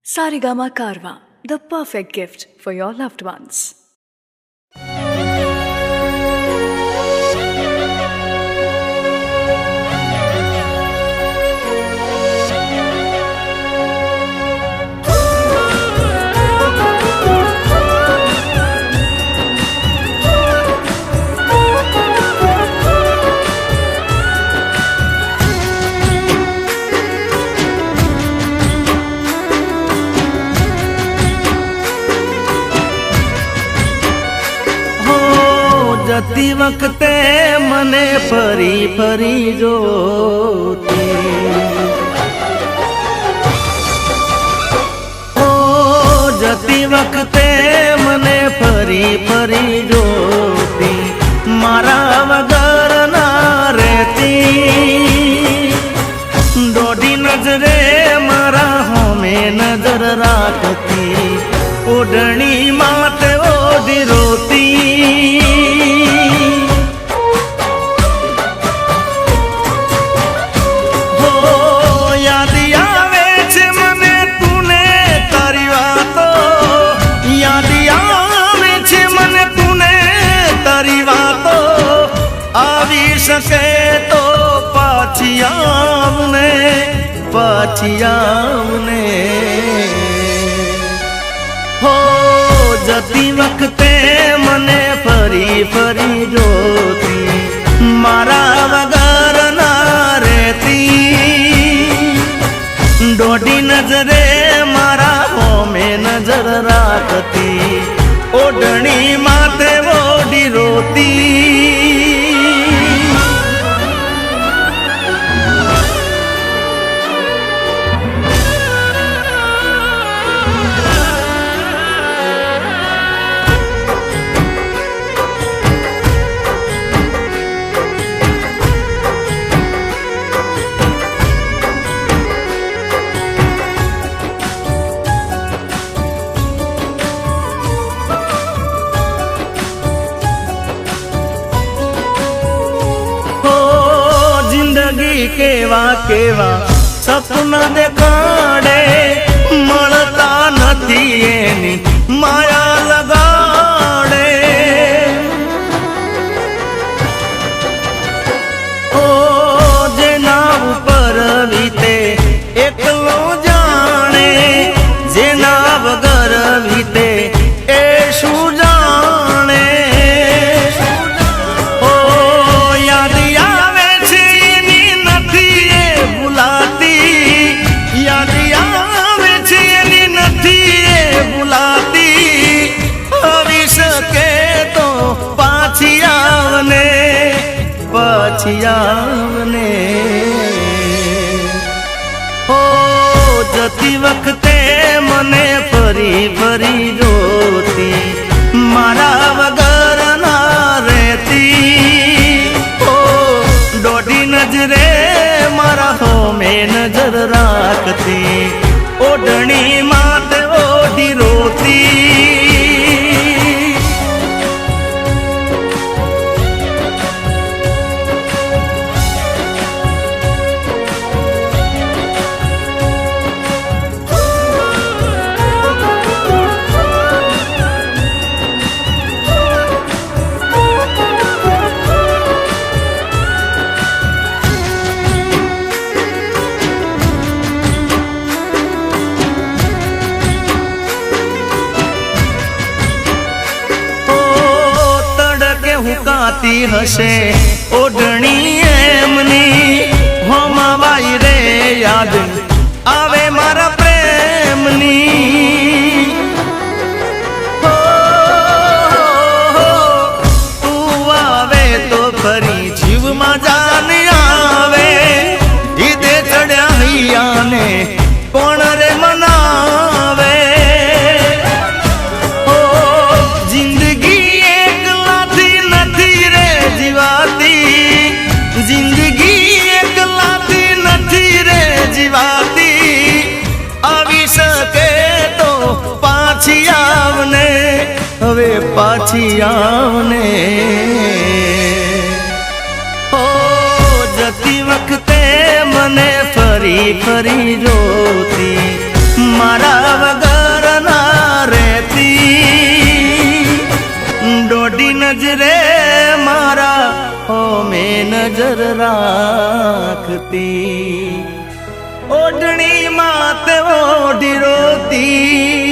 Sarigama Karwa, the perfect gift for your loved ones. जती वक्ते मने फरी फरी जोती ओ जती वक्ते मने फरी फरी जोती मारा वगर ना रहती दोडी नजरे मारा होमे नजर राखती ओढ़नी माते ओढ़ी रोती सके तो पाछियावने हो जती वक्ते मने फरी फरी जोती मारा वगर ना रहती दोडी नजरे मारा होमे नजर राखती ओढ़नी माथे ओढ़ी रोती केवा केवा सपना देखाड़े मळता नथी एनी माया लगाड़े ओ जेना ऊपर वीते एकलो जाने जेना वगर वीते ए शू जाने पाछियावने हो जती वक्ते मने फरी फरी जोती मारा वगर ना रहती हो दोडी नजरे मारा होमे नजर राखती ओढ़नी माथे ओढ़ी रोती हुकाती हसे ओढ़नी एमनी होमावाई रे याद आवे मारा प्रेमनी हो, तू आवे तो फरी जीव मा जान आवे ईदे चढ़या हैया ने कोण रे मनावे जिंदगी एक लाती नथी रे जीवाती आवी सके तो पाछी आवने हवे पाछी आवने हो जती वक्ते मने फरी फरी जोती मारा નજરે મારા ઓમે નજર રાખતી, ઓઢણી માત ઓઢી રોતી